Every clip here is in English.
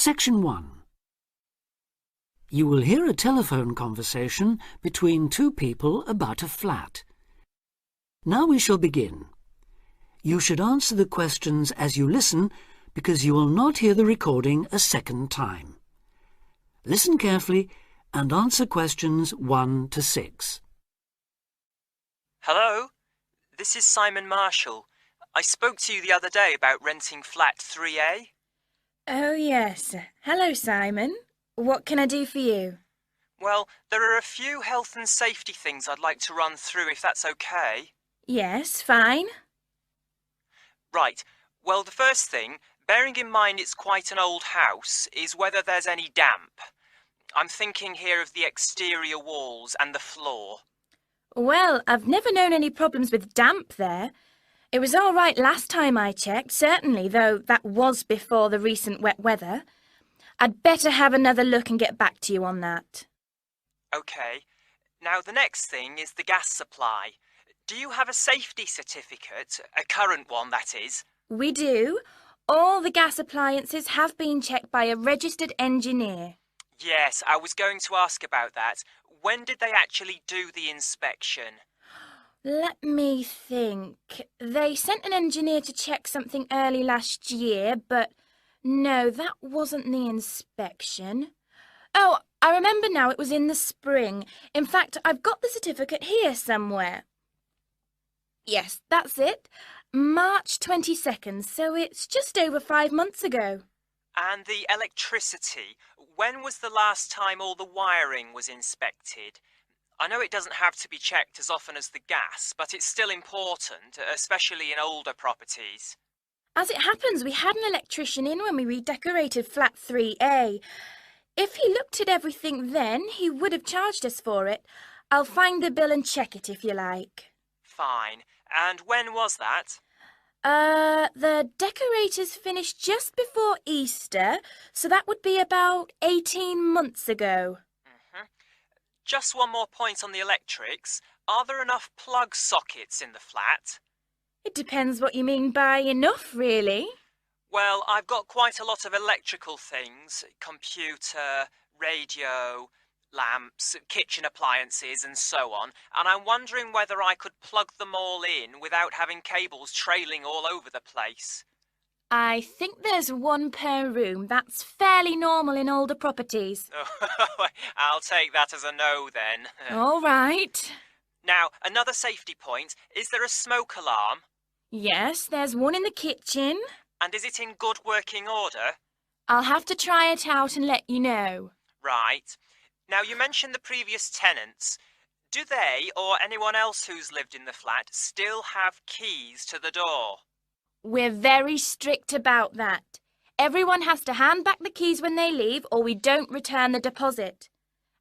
Section 1. You will hear a telephone conversation between two people about a flat. Now we shall begin. You should answer the questions as you listen because you will not hear the recording a second time. Listen carefully and answer questions 1 to 6. Hello, this is Simon Marshall. I spoke to you the other day about renting flat 3A. Oh, yes. Hello, Simon. What can I do for you? Well, there are a few health and safety things I'd like to run through if that's okay. Yes, fine. Right. Well, the first thing, bearing in mind it's quite an old house, is whether there's any damp. I'm thinking here of the exterior walls and the floor. Well, I've never known any problems with damp there. It was all right last time I checked, certainly, though that was before the recent wet weather. I'd better have another look and get back to you on that. OK. Now, the next thing is the gas supply. Do you have a safety certificate? A current one, that is? We do. All the gas appliances have been checked by a registered engineer. Yes, I was going to ask about that. When did they actually do the inspection? Let me think. They sent an engineer to check something early last year, but no, that wasn't the inspection. Oh, I remember now, it was in the spring. In fact, I've got the certificate here somewhere. Yes, that's it. March 22nd, so it's just over 5 months ago. And the electricity, when was the last time all the wiring was inspected? I know it doesn't have to be checked as often as the gas, but it's still important, especially in older properties. As it happens, we had an electrician in when we redecorated flat 3A. If he looked at everything then, he would have charged us for it. I'll find the bill and check it if you like. Fine. And when was that? The decorators finished just before Easter, so that would be about 18 months ago. Just one more point on the electrics. Are there enough plug sockets in the flat? It depends what you mean by enough, really. Well, I've got quite a lot of electrical things. Computer, radio, lamps, kitchen appliances and so on. And I'm wondering whether I could plug them all in without having cables trailing all over the place. I think there's one per room. That's fairly normal in older properties. I'll take that as a no then. All right. Now, another safety point. Is there a smoke alarm? Yes, there's one in the kitchen. And is it in good working order? I'll have to try it out and let you know. Right. Now, you mentioned the previous tenants. Do they, or anyone else who's lived in the flat, still have keys to the door? We're very strict about that. Everyone has to hand back the keys when they leave or we don't return the deposit.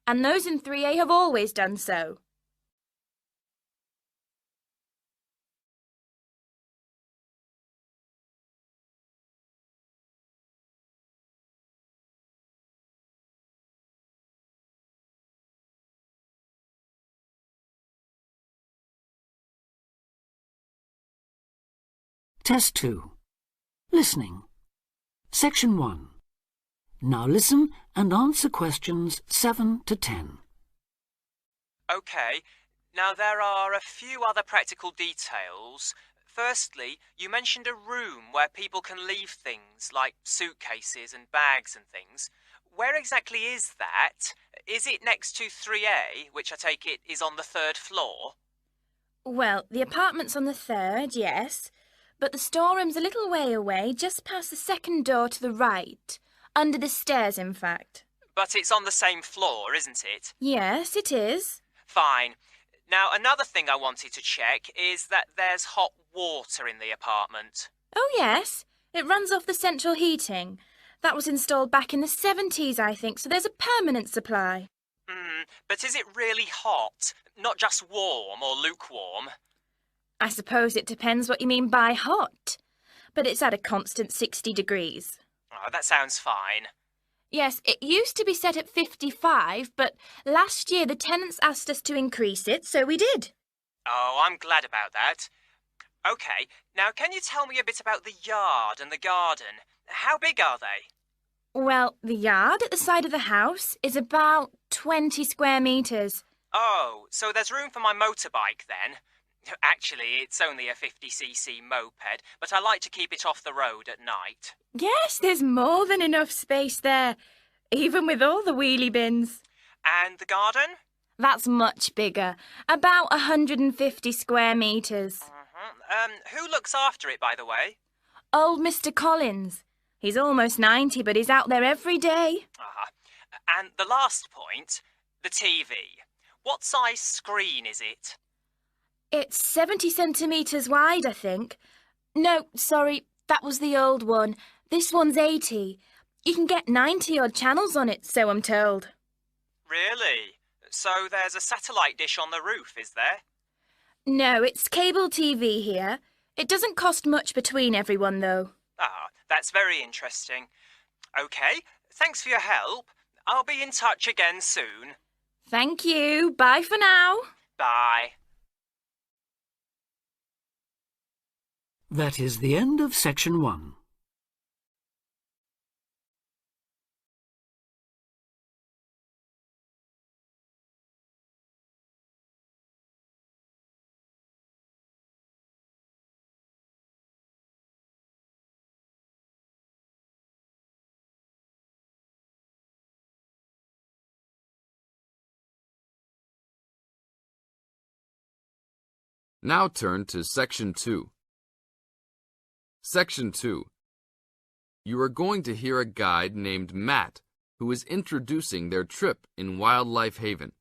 And those in 3A have always done so. Test 2. Listening. Section 1. Now listen and answer questions 7 to 10. OK. Now, there are a few other practical details. Firstly, you mentioned a room where people can leave things, like suitcases and bags and things. Where exactly is that? Is it next to 3A, which I take it is on the 3rd floor? Well, the apartment's on the 3rd, yes. But the storeroom's a little way away, just past the 2nd door to the right. Under the stairs, in fact. But it's on the same floor, isn't it? Yes, it is. Fine. Now, another thing I wanted to check is that there's hot water in the apartment. Oh, yes. It runs off the central heating. That was installed back in the 70s, I think, so there's a permanent supply. But is it really hot? Not just warm or lukewarm? I suppose it depends what you mean by hot. But it's at a constant 60 degrees. Oh, that sounds fine. Yes, it used to be set at 55, but last year the tenants asked us to increase it, so we did. Oh, I'm glad about that. OK, now can you tell me a bit about the yard and the garden? How big are they? Well, the yard at the side of the house is about 20 square metres. Oh, so there's room for my motorbike then? Actually, it's only a 50cc moped, but I like to keep it off the road at night. Yes, there's more than enough space there, even with all the wheelie bins. And the garden? That's much bigger, about 150 square metres. Who looks after it, by the way? Old Mr. Collins. He's almost 90, but he's out there every day. And the last point, the TV. What size screen is it? It's 70 centimetres wide, I think. No, sorry, that was the old one. This one's 80. You can get 90-odd channels on it, so I'm told. Really? So there's a satellite dish on the roof, is there? No, it's cable TV here. It doesn't cost much between everyone, though. That's very interesting. OK, thanks for your help. I'll be in touch again soon. Thank you. Bye for now. Bye. That is the end of section 1. Now turn to Section 2. Section 2. You are going to hear a guide named Matt who is introducing their trip in Wildlife Haven.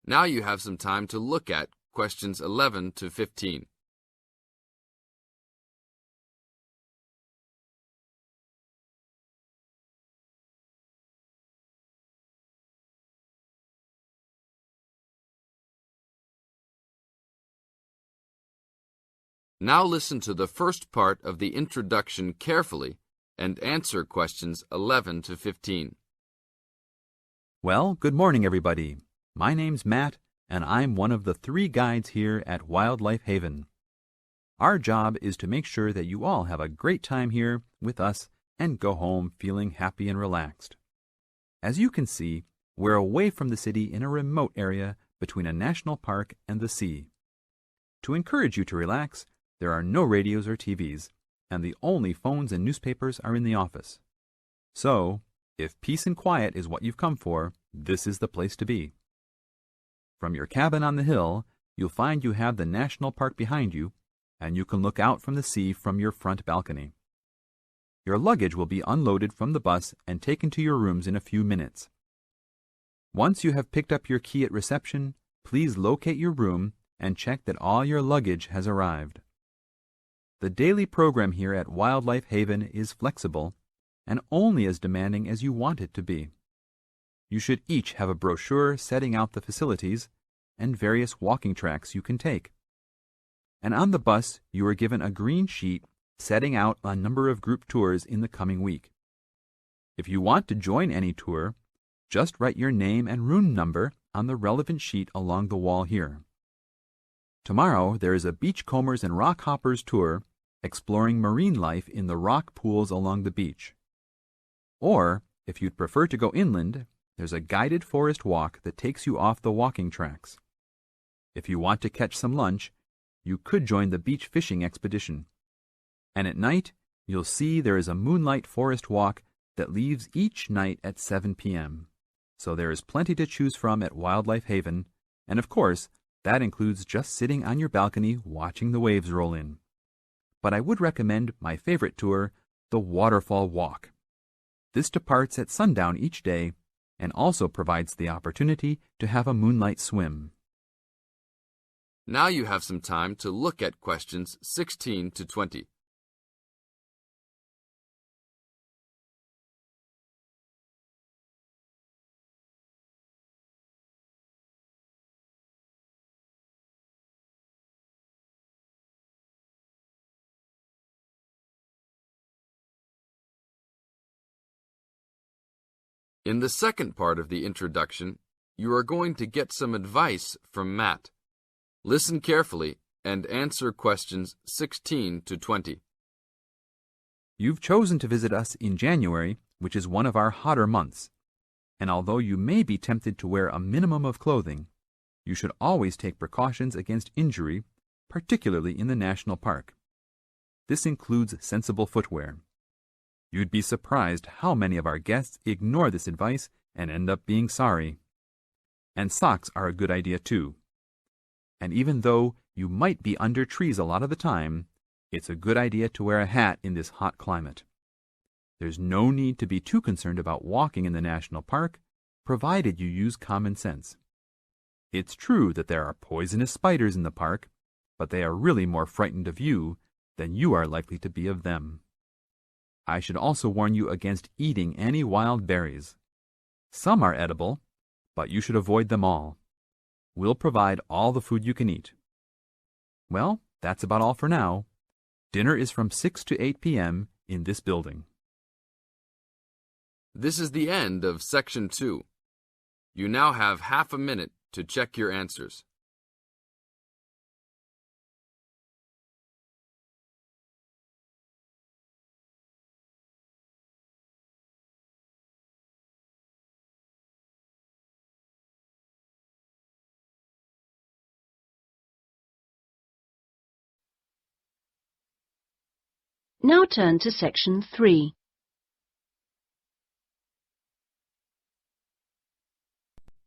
Now you have some time to look at questions 11 to 15. Now listen to the first part of the introduction carefully and answer questions 11 to 15. Well, good morning, everybody. My name's Matt, and I'm one of the 3 guides here at Wildlife Haven. Our job is to make sure that you all have a great time here with us and go home feeling happy and relaxed. As you can see, we're away from the city in a remote area between a national park and the sea. To encourage you to relax, there are no radios or TVs, and the only phones and newspapers are in the office. So, if peace and quiet is what you've come for, this is the place to be. From your cabin on the hill, you'll find you have the national park behind you, and you can look out from the sea from your front balcony. Your luggage will be unloaded from the bus and taken to your rooms in a few minutes. Once you have picked up your key at reception, please locate your room and check that all your luggage has arrived. The daily program here at Wildlife Haven is flexible and only as demanding as you want it to be. You should each have a brochure setting out the facilities and various walking tracks you can take. And on the bus, you are given a green sheet setting out a number of group tours in the coming week. If you want to join any tour, just write your name and room number on the relevant sheet along the wall here. Tomorrow, there is a Beachcombers and Rock Hoppers tour exploring marine life in the rock pools along the beach. Or, if you'd prefer to go inland, there's a guided forest walk that takes you off the walking tracks. If you want to catch some lunch, you could join the beach fishing expedition. And at night, you'll see there is a moonlight forest walk that leaves each night at 7 p.m. So there is plenty to choose from at Wildlife Haven, and of course, that includes just sitting on your balcony watching the waves roll in. But I would recommend my favorite tour, the Waterfall Walk. This departs at sundown each day and also provides the opportunity to have a moonlight swim. Now you have some time to look at questions 16 to 20. In the second part of the introduction, you are going to get some advice from Matt. Listen carefully and answer questions 16 to 20. You've chosen to visit us in January, which is one of our hotter months. And although you may be tempted to wear a minimum of clothing, you should always take precautions against injury, particularly in the national park. This includes sensible footwear. You'd be surprised how many of our guests ignore this advice and end up being sorry. And socks are a good idea too. And even though you might be under trees a lot of the time, it's a good idea to wear a hat in this hot climate. There's no need to be too concerned about walking in the national park, provided you use common sense. It's true that there are poisonous spiders in the park, but they are really more frightened of you than you are likely to be of them. I should also warn you against eating any wild berries. Some are edible, but you should avoid them all. We'll provide all the food you can eat. Well, that's about all for now. Dinner is from 6 to 8 p.m. in this building. This is the end of Section 2. You now have half a minute to check your answers. Now turn to Section 3.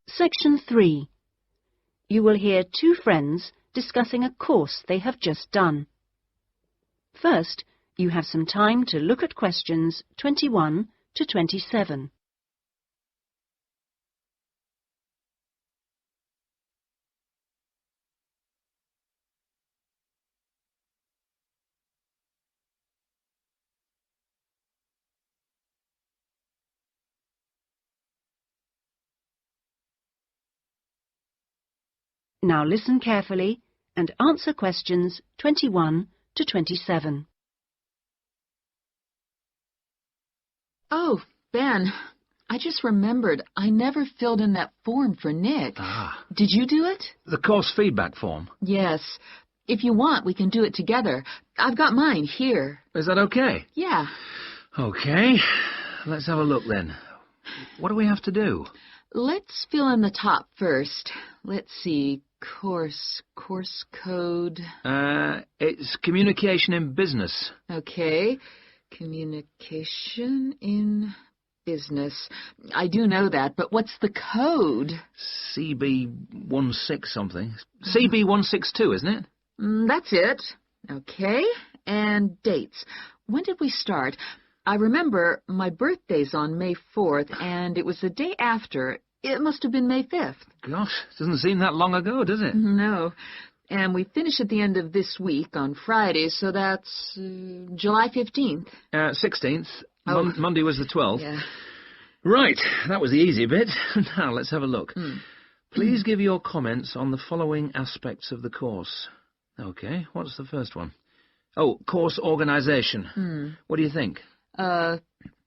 Section 3. You will hear two friends discussing a course they have just done. First, you have some time to look at questions 21 to 27. Now listen carefully and answer questions 21 to 27. Oh, Ben, I just remembered I never filled in that form for Nick. Ah, Did you do it? the course feedback form. Yes. If you want, we can do it together. I've got mine here. Is that okay? Yeah. Okay, let's have a look then. What do we have to do? Let's fill in the top first. Let's see. Course code. It's communication in business. Okay. Communication in business. I do know that, but what's the code? CB16 something. CB162, isn't it? That's it. Okay. And dates. When did we start? I remember my birthday's on May 4th, and it was the day after. It must have been May 5th. Gosh, doesn't seem that long ago, does it? No. And we finish at the end of this week on Friday, so that's July 15th. 16th. Oh. Monday was the 12th. Yeah. Right, that was the easy bit. Now, let's have a look. Please give your comments on the following aspects of the course. Okay, what's the first one? Oh, course organisation. What do you think?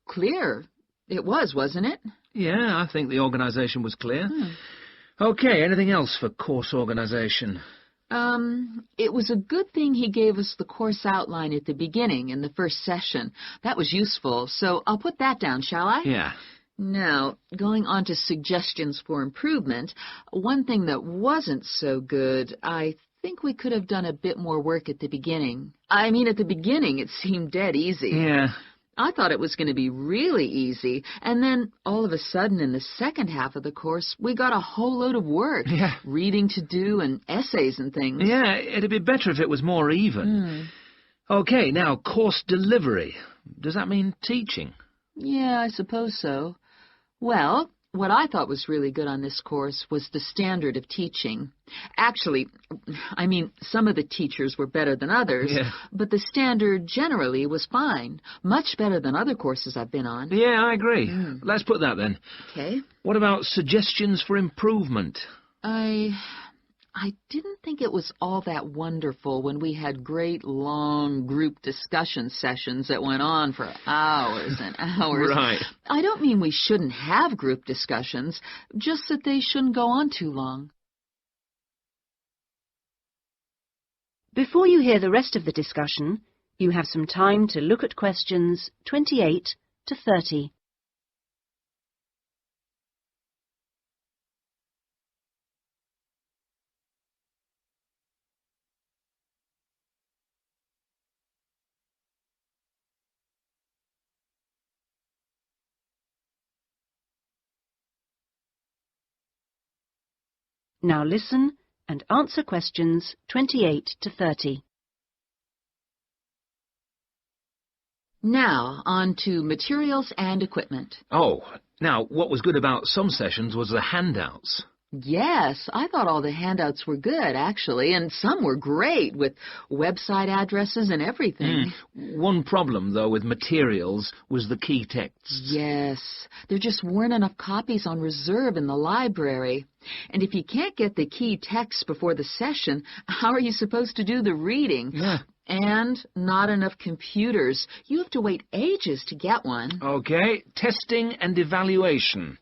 Clear. It was, wasn't it? Yeah, I think the organisation was clear. Okay, anything else for course organisation? It was a good thing he gave us the course outline at the beginning in the first session. That was useful, so I'll put that down, shall I? Yeah. Now, going on to suggestions for improvement, one thing that wasn't so good, I think we could have done a bit more work at the beginning. I mean, at the beginning it seemed dead easy. Yeah. I thought it was going to be really easy, and then all of a sudden in the second half of the course, we got a whole load of work. Yeah. Reading to do and essays and things. Yeah, it'd be better if it was more even. Okay, now, course delivery. Does that mean teaching? Yeah, I suppose so. Well, what I thought was really good on this course was the standard of teaching. Actually, I mean, some of the teachers were better than others, but the standard generally was fine. Much better than other courses I've been on. Yeah, I agree. Let's put that then. Okay. What about suggestions for improvement? I didn't think it was all that wonderful when we had great, long group discussion sessions that went on for hours and hours. Right. I don't mean we shouldn't have group discussions, just that they shouldn't go on too long. Before you hear the rest of the discussion, You have some time to look at questions 28 to 30. Now listen and answer questions 28 to 30. Now, on to materials and equipment. Oh, now, what was good about some sessions was the handouts. Yes, I thought all the handouts were good, actually, and some were great, with website addresses and everything. One problem, though, with materials was the key texts. Yes, there just weren't enough copies on reserve in the library. And if you can't get the key text before the session, how are you supposed to do the reading? Yeah. And not enough computers. You have to wait ages to get one. Okay, testing and evaluation.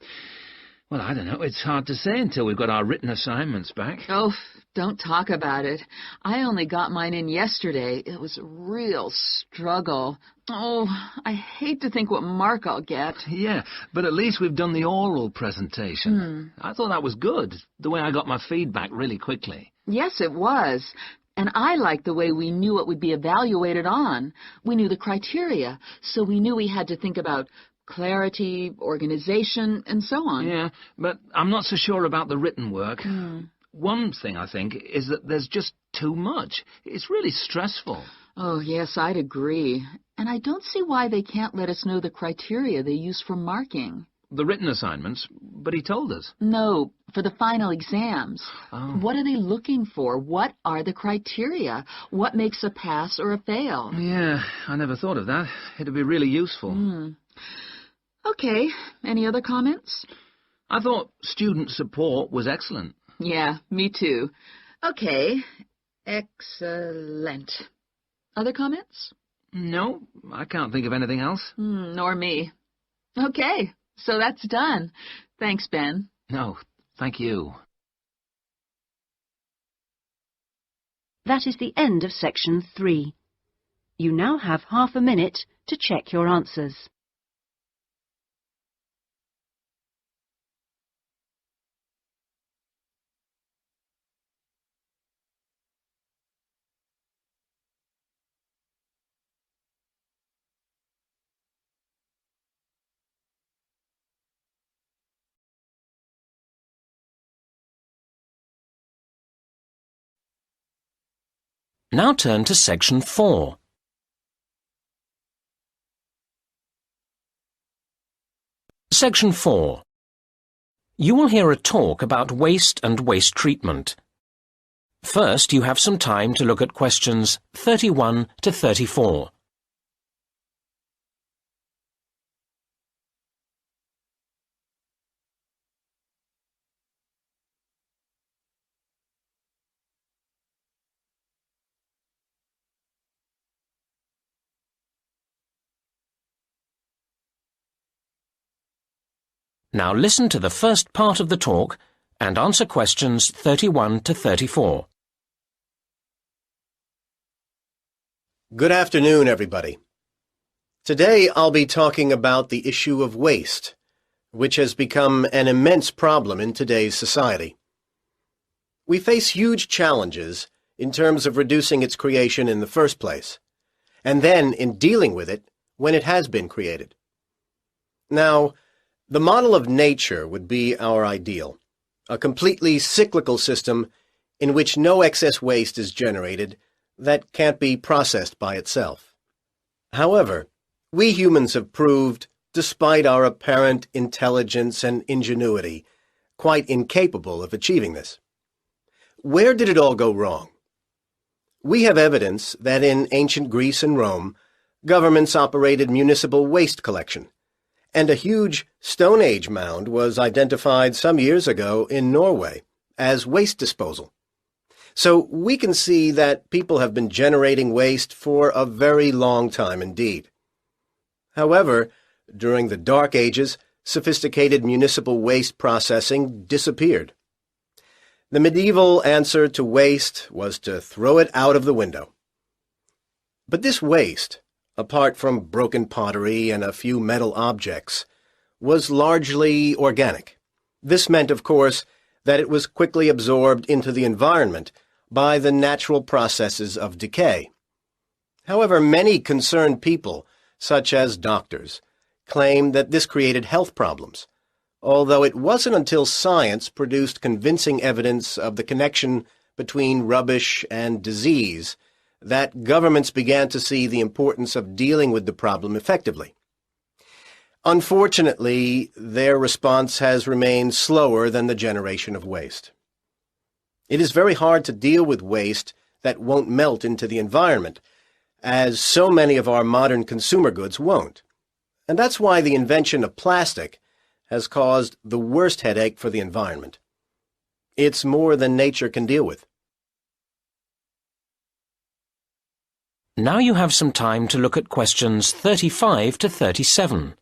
Well, I don't know. It's hard to say until we've got our written assignments back. Oh, don't talk about it. I only got mine in yesterday. It was a real struggle. Oh, I hate to think what mark I'll get. Yeah, but at least we've done the oral presentation. I thought that was good, the way I got my feedback really quickly. Yes, it was. And I liked the way we knew what would be evaluated on. We knew the criteria, so we knew we had to think about clarity, organization, and so on. Yeah, but I'm not so sure about the written work. One thing, I think, is that there's just too much. It's really stressful. Oh, yes, I'd agree. And I don't see why they can't let us know the criteria they use for marking. The written assignments, but he told us. No, for the final exams. Oh. What are they looking for? What are the criteria? What makes a pass or a fail? Yeah, I never thought of that. It'd be really useful. Okay, any other comments? I thought student support was excellent. Yeah, me too. Okay, excellent. Other comments? No, I can't think of anything else. Nor me. Okay, so that's done. Thanks, Ben. No, thank you. That is the end of section 3. You now have half a minute to check your answers. Now turn to section 4. Section 4. You will hear a talk about waste and waste treatment. First, you have some time to look at questions 31 to 34. Now listen to the first part of the talk and answer questions 31 to 34. Good afternoon, everybody. Today I'll be talking about the issue of waste, which has become an immense problem in today's society. We face huge challenges in terms of reducing its creation in the first place, and then in dealing with it when it has been created. Now, the model of nature would be our ideal, a completely cyclical system in which no excess waste is generated that can't be processed by itself. However, we humans have proved, despite our apparent intelligence and ingenuity, quite incapable of achieving this. Where did it all go wrong? We have evidence that in ancient Greece and Rome, governments operated municipal waste collection, and a huge Stone Age mound was identified some years ago in Norway as waste disposal. So we can see that people have been generating waste for a very long time indeed. However, during the Dark Ages, sophisticated municipal waste processing disappeared. The medieval answer to waste was to throw it out of the window. But this waste, apart from broken pottery and a few metal objects, was largely organic. This meant, of course, that it was quickly absorbed into the environment by the natural processes of decay. However, many concerned people, such as doctors, claimed that this created health problems, although it wasn't until science produced convincing evidence of the connection between rubbish and disease that governments began to see the importance of dealing with the problem effectively. Unfortunately, their response has remained slower than the generation of waste. It is very hard to deal with waste that won't melt into the environment, as so many of our modern consumer goods won't. And that's why the invention of plastic has caused the worst headache for the environment. It's more than nature can deal with. Now you have some time to look at questions 35 to 37.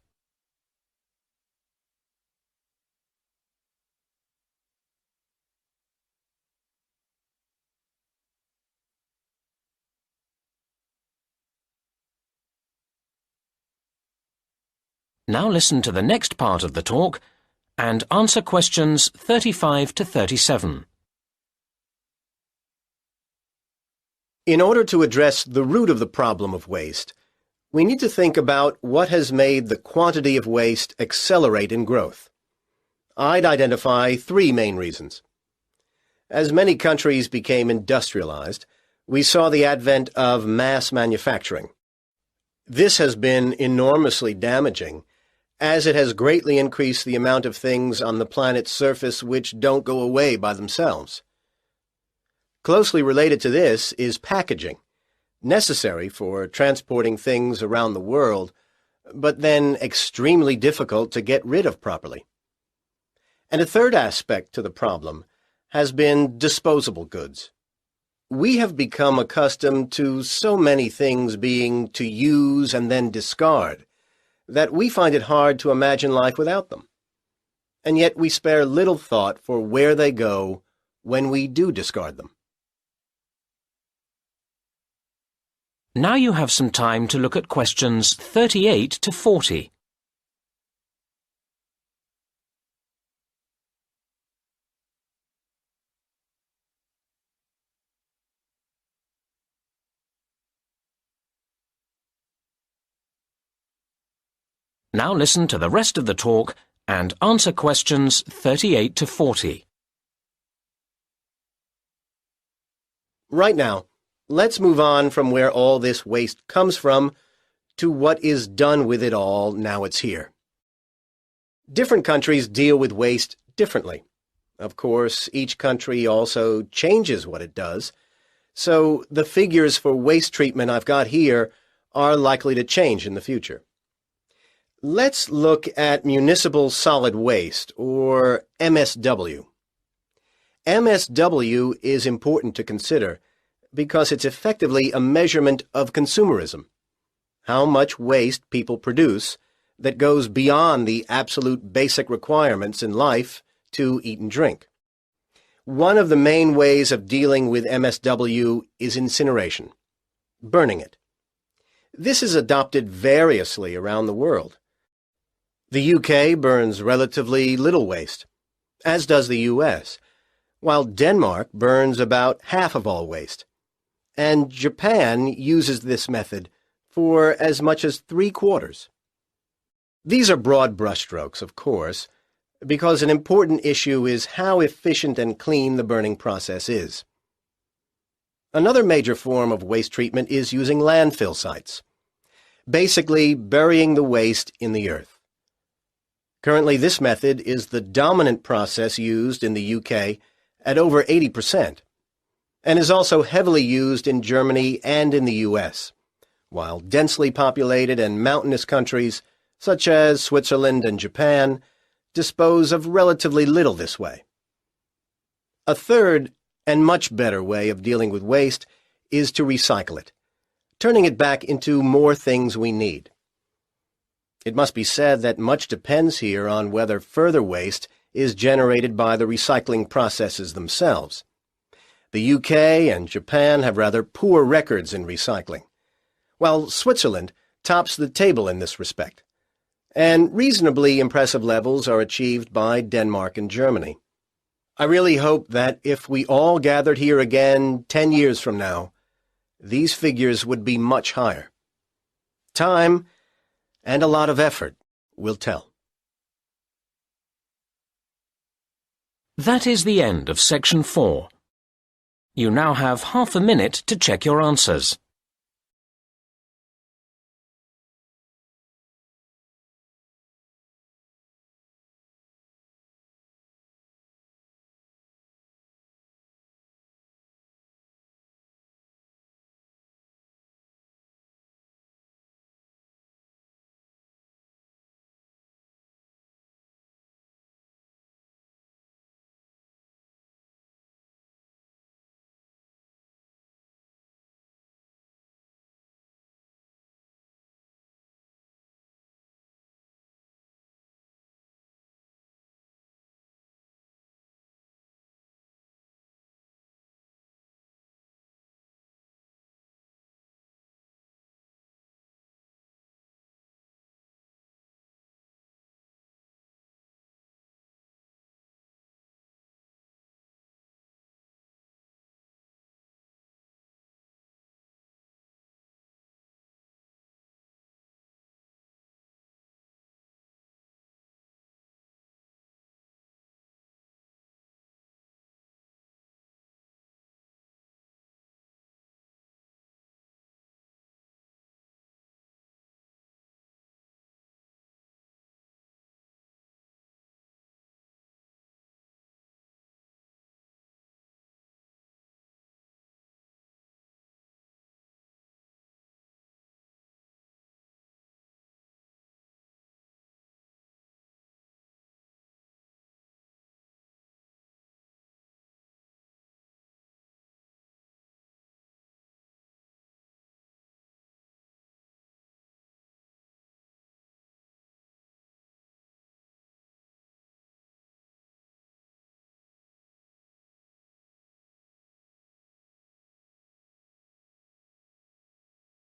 Now listen to the next part of the talk and answer questions 35 to 37. In order to address the root of the problem of waste, we need to think about what has made the quantity of waste accelerate in growth. I'd identify three main reasons. As many countries became industrialized, we saw the advent of mass manufacturing. This has been enormously damaging, as it has greatly increased the amount of things on the planet's surface which don't go away by themselves. Closely related to this is packaging, necessary for transporting things around the world, but then extremely difficult to get rid of properly. And a third aspect to the problem has been disposable goods. We have become accustomed to so many things being to use and then discard that we find it hard to imagine life without them. And yet we spare little thought for where they go when we do discard them. Now you have some time to look at questions 38 to 40. Now listen to the rest of the talk and answer questions 38 to 40. Right now, let's move on from where all this waste comes from to what is done with it all now it's here. Different countries deal with waste differently. Of course, each country also changes what it does, so the figures for waste treatment I've got here are likely to change in the future. Let's look at municipal solid waste, or MSW. MSW is important to consider because it's effectively a measurement of consumerism, how much waste people produce that goes beyond the absolute basic requirements in life to eat and drink. One of the main ways of dealing with MSW is incineration, burning it. This is adopted variously around the world. The UK burns relatively little waste, as does the US, while Denmark burns about half of all waste, and Japan uses this method for as much as 3/4. These are broad brushstrokes, of course, because an important issue is how efficient and clean the burning process is. Another major form of waste treatment is using landfill sites, basically burying the waste in the earth. Currently, this method is the dominant process used in the UK at over 80%, and is also heavily used in Germany and in the US, while densely populated and mountainous countries, such as Switzerland and Japan, dispose of relatively little this way. A third, and much better way of dealing with waste is to recycle it, turning it back into more things we need. It must be said that much depends here on whether further waste is generated by the recycling processes themselves. The UK and Japan have rather poor records in recycling, while Switzerland tops the table in this respect. And reasonably impressive levels are achieved by Denmark and Germany. I really hope that if we all gathered here again 10 years from now, these figures would be much higher. Time and a lot of effort will tell. That is the end of Section 4. You now have half a minute to check your answers.